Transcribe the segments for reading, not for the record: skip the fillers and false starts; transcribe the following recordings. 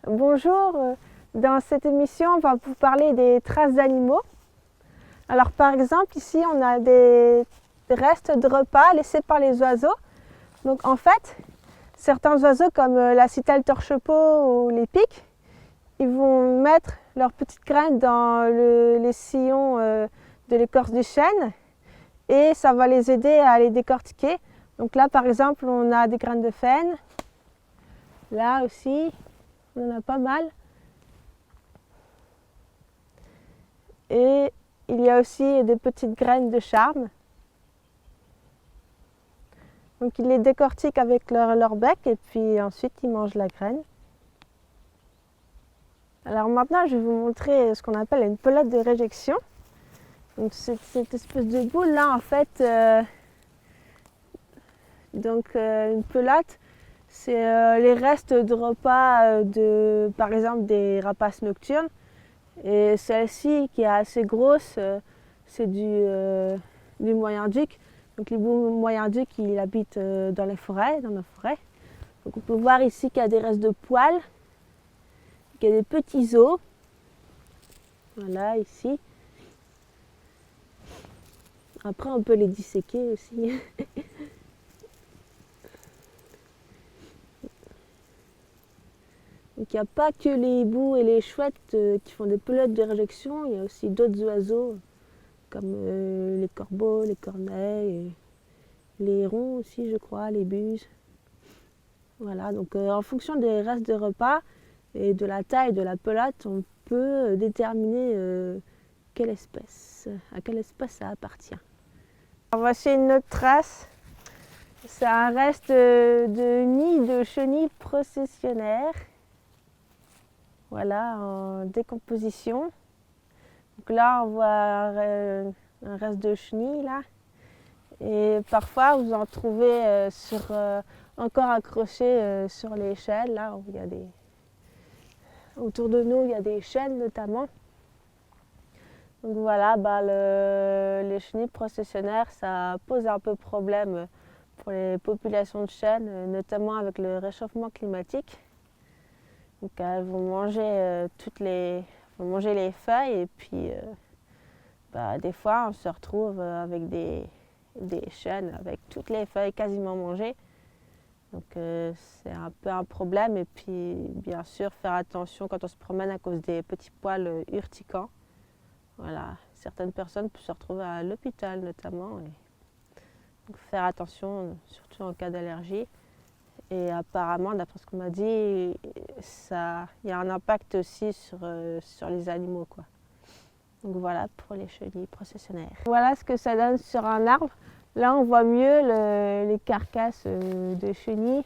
Bonjour, dans cette émission on va vous parler des traces d'animaux. Alors par exemple ici on a des restes de repas laissés par les oiseaux. Donc en fait certains oiseaux comme la citale torche-peau ou les pics, ils vont mettre leurs petites graines dans les sillons de l'écorce du chêne et ça va les aider à les décortiquer. Donc là par exemple on a des graines de frêne, là aussi on en a pas mal. Et il y a aussi des petites graines de charme. Donc ils les décortiquent avec leur bec et puis ensuite ils mangent la graine. Alors maintenant je vais vous montrer ce qu'on appelle une pelote de réjection. Donc c'est cette espèce de boule là en fait. Une pelote, c'est les restes de repas par exemple des rapaces nocturnes. Et celle-ci qui est assez grosse, c'est du Moyen-Duc. Donc les Moyen-Duc, il habite dans les forêts, dans nos forêts. Donc on peut voir ici qu'il y a des restes de poils, qu'il y a des petits os. Voilà, ici. Après, on peut les disséquer aussi. Donc il n'y a pas que les hiboux et les chouettes qui font des pelotes de réjection, il y a aussi d'autres oiseaux comme les corbeaux, les corneilles, les hérons aussi je crois, les buses. Voilà, donc en fonction des restes de repas et de la taille de la pelote, on peut déterminer à quelle espèce ça appartient. Alors, voici une autre trace, c'est un reste de nid de chenilles processionnaires. Voilà, en décomposition. Donc là, on voit un reste de chenille là. Et parfois, vous en trouvez encore accrochés sur les chênes. Là, où il y a autour de nous, il y a des chênes notamment. Donc voilà, les chenilles processionnaires, ça pose un peu problème pour les populations de chênes, notamment avec le réchauffement climatique. Donc elles vont manger les feuilles et puis des fois on se retrouve avec des chênes avec toutes les feuilles quasiment mangées. Donc c'est un peu un problème et puis bien sûr faire attention quand on se promène à cause des petits poils urticants. Voilà, certaines personnes peuvent se retrouver à l'hôpital notamment. Donc faire attention surtout en cas d'allergie. Et apparemment, d'après ce qu'on m'a dit, il y a un impact aussi sur les animaux, quoi. Donc voilà pour les chenilles processionnaires. Voilà ce que ça donne sur un arbre. Là, on voit mieux les carcasses de chenilles.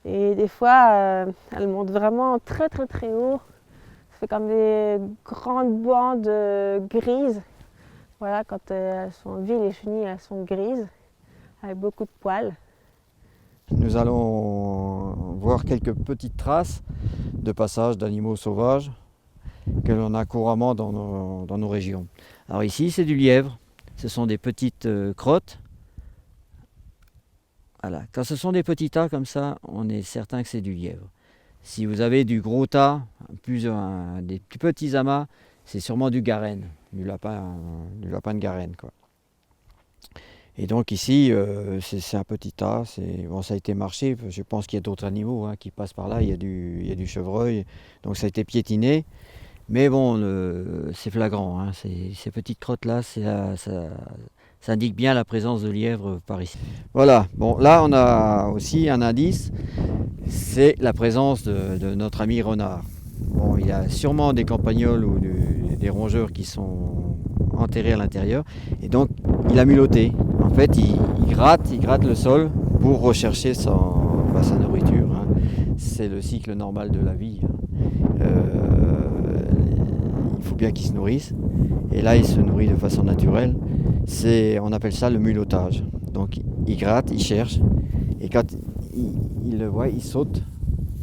Et des fois, elles montent vraiment très très très haut. Ça fait comme des grandes bandes grises. Voilà, quand elles sont en vie, les chenilles, elles sont grises, avec beaucoup de poils. Nous allons voir quelques petites traces de passage d'animaux sauvages que l'on a couramment dans nos régions. Alors ici c'est du lièvre, ce sont des petites crottes. Voilà. Quand ce sont des petits tas comme ça, on est certain que c'est du lièvre. Si vous avez du gros tas, des plus petits amas, c'est sûrement du garenne, du lapin de Garenne, quoi. Et donc ici, c'est un petit tas, ça a été marché, je pense qu'il y a d'autres animaux qui passent par là, il y a du chevreuil, donc ça a été piétiné. Mais bon, c'est flagrant, ces petites crottes-là, ça indique bien la présence de lièvres par ici. Voilà, bon là on a aussi un indice, c'est la présence de notre ami renard. Bon, il y a sûrement des campagnols ou des rongeurs qui sont enterrés à l'intérieur, et donc il a mulotté. En fait, il gratte le sol pour rechercher sa nourriture. C'est le cycle normal de la vie. Il faut bien qu'il se nourrisse. Et là, il se nourrit de façon naturelle. On appelle ça le mulottage. Donc il gratte, il cherche, et quand il le voit, il saute,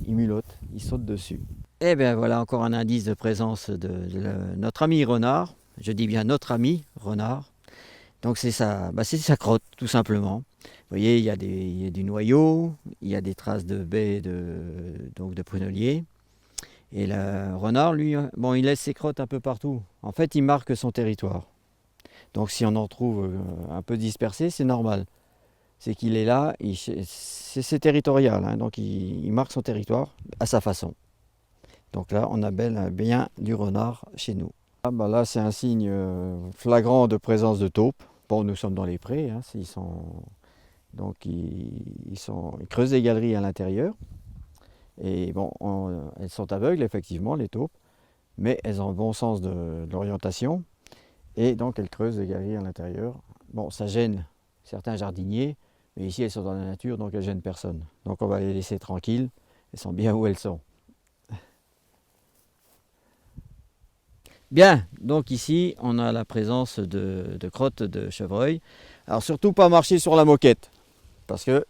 il mulotte, il saute dessus. Et bien voilà encore un indice de présence de notre ami renard. Je dis bien notre ami renard. Donc c'est sa crotte tout simplement. Vous voyez, il y a du noyau, il y a des traces de baies donc de prunellier. Et le renard, lui, bon, il laisse ses crottes un peu partout. En fait, il marque son territoire. Donc si on en trouve un peu dispersé, c'est normal. C'est qu'il est là, c'est territorial, hein, donc il marque son territoire à sa façon. Donc là, on a bien du renard chez nous. Ah, bah là, c'est un signe flagrant de présence de taupes. Bon, nous sommes dans les prés, hein, donc ils creusent des galeries à l'intérieur. Et bon, elles sont aveugles, effectivement, les taupes, mais elles ont un bon sens de l'orientation. Et donc, elles creusent des galeries à l'intérieur. Bon, ça gêne certains jardiniers, mais ici, elles sont dans la nature, donc elles ne gênent personne. Donc, on va les laisser tranquilles. Elles sont bien où elles sont. Bien, donc ici, on a la présence de crottes de chevreuil. Alors, surtout pas marcher sur la moquette, parce que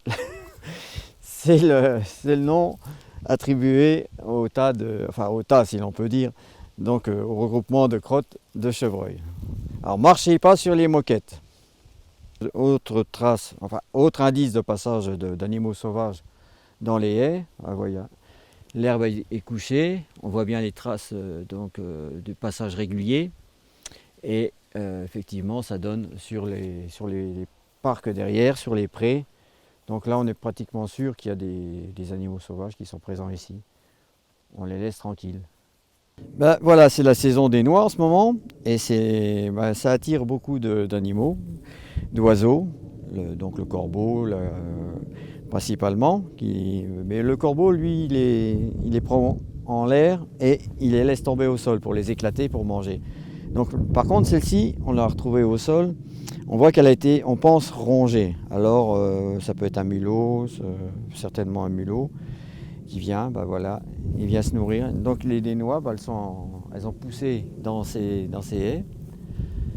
c'est le nom attribué au tas, si l'on peut dire, donc au regroupement de crottes de chevreuil. Alors, marchez pas sur les moquettes. Autre indice de passage d'animaux sauvages dans les haies. Ah, voilà. L'herbe est couchée, on voit bien les traces du passage régulier. Et effectivement, ça donne sur les parcs derrière, sur les prés. Donc là, on est pratiquement sûr qu'il y a des animaux sauvages qui sont présents ici. On les laisse tranquilles. Ben, voilà, c'est la saison des noix en ce moment. Et ça attire beaucoup d'animaux, d'oiseaux. Donc le corbeau, principalement. Mais le corbeau, lui, il les prend en l'air et il les laisse tomber au sol pour les éclater, pour manger. Donc, par contre, celle-ci, on l'a retrouvée au sol. On voit qu'elle a été, on pense, rongée. Alors, ça peut être un mulot, certainement un mulot, qui vient, voilà, il vient se nourrir. Donc, les noix, elles ont poussé dans ces haies.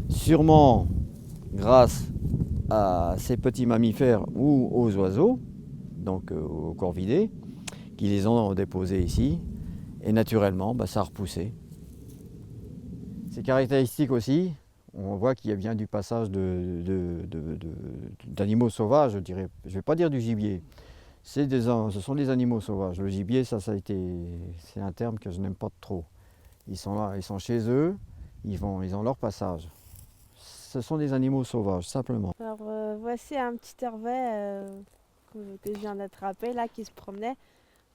Sûrement grâce à ces petits mammifères ou aux oiseaux, donc aux corvidés, qui les ont déposés ici. Et naturellement, ça a repoussé. C'est caractéristique aussi, on voit qu'il y a bien du passage d'animaux sauvages, je dirais. Je ne vais pas dire du gibier. Ce sont des animaux sauvages. Le gibier, c'est un terme que je n'aime pas trop. Ils sont là, ils sont chez eux, ils ont leur passage. Ce sont des animaux sauvages, simplement. Alors voici un petit hervet que je viens d'attraper là qui se promenait.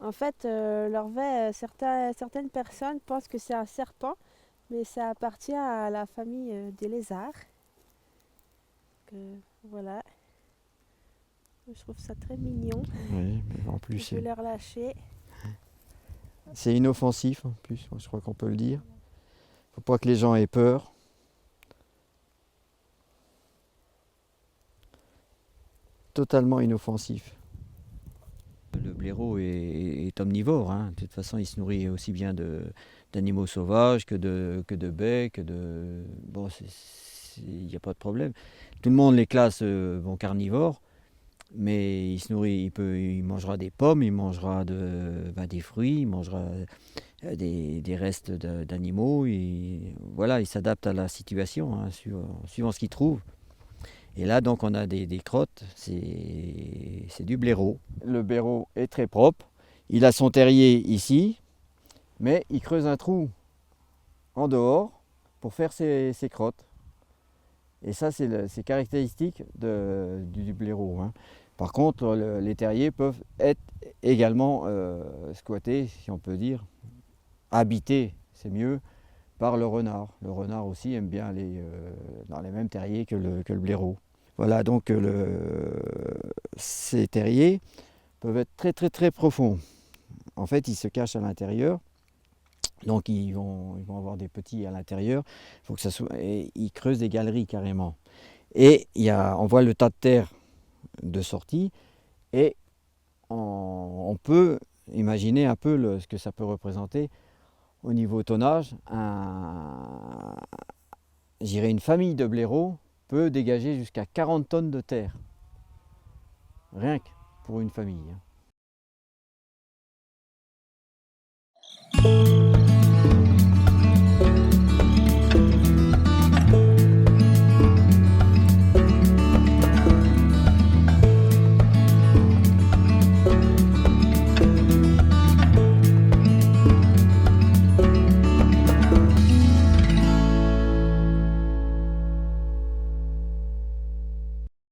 En fait, l'orvet, certaines personnes pensent que c'est un serpent, mais ça appartient à la famille des lézards. Voilà. Je trouve ça très mignon. Oui, mais en plus, je vais les relâcher. C'est inoffensif en plus, je crois qu'on peut le dire. Il ne faut pas que les gens aient peur. Totalement inoffensif. Le blaireau est omnivore, hein. De toute façon, il se nourrit aussi bien d'animaux sauvages que de baies, Bon, il n'y a pas de problème. Tout le monde les classe carnivores, mais il se nourrit, il mangera des pommes, il mangera des fruits, il mangera des restes d'animaux. Voilà, il s'adapte à la situation, hein, suivant ce qu'il trouve. Et là, donc, on a des crottes, c'est du blaireau. Le blaireau est très propre. Il a son terrier ici, mais il creuse un trou en dehors pour faire ses crottes. Et ça, c'est caractéristique du blaireau, hein. Par contre, les terriers peuvent être également squattés, si on peut dire, habités, c'est mieux, par le renard. Le renard aussi aime bien aller dans les mêmes terriers que le blaireau. Voilà, donc ces terriers peuvent être très très très profonds. En fait, ils se cachent à l'intérieur, donc ils vont avoir des petits à l'intérieur. Et ils creusent des galeries carrément. Et on voit le tas de terre de sortie, et on peut imaginer un peu ce que ça peut représenter au niveau tonnage. J'irais une famille de blaireaux peut dégager jusqu'à 40 tonnes de terre. Rien que pour une famille.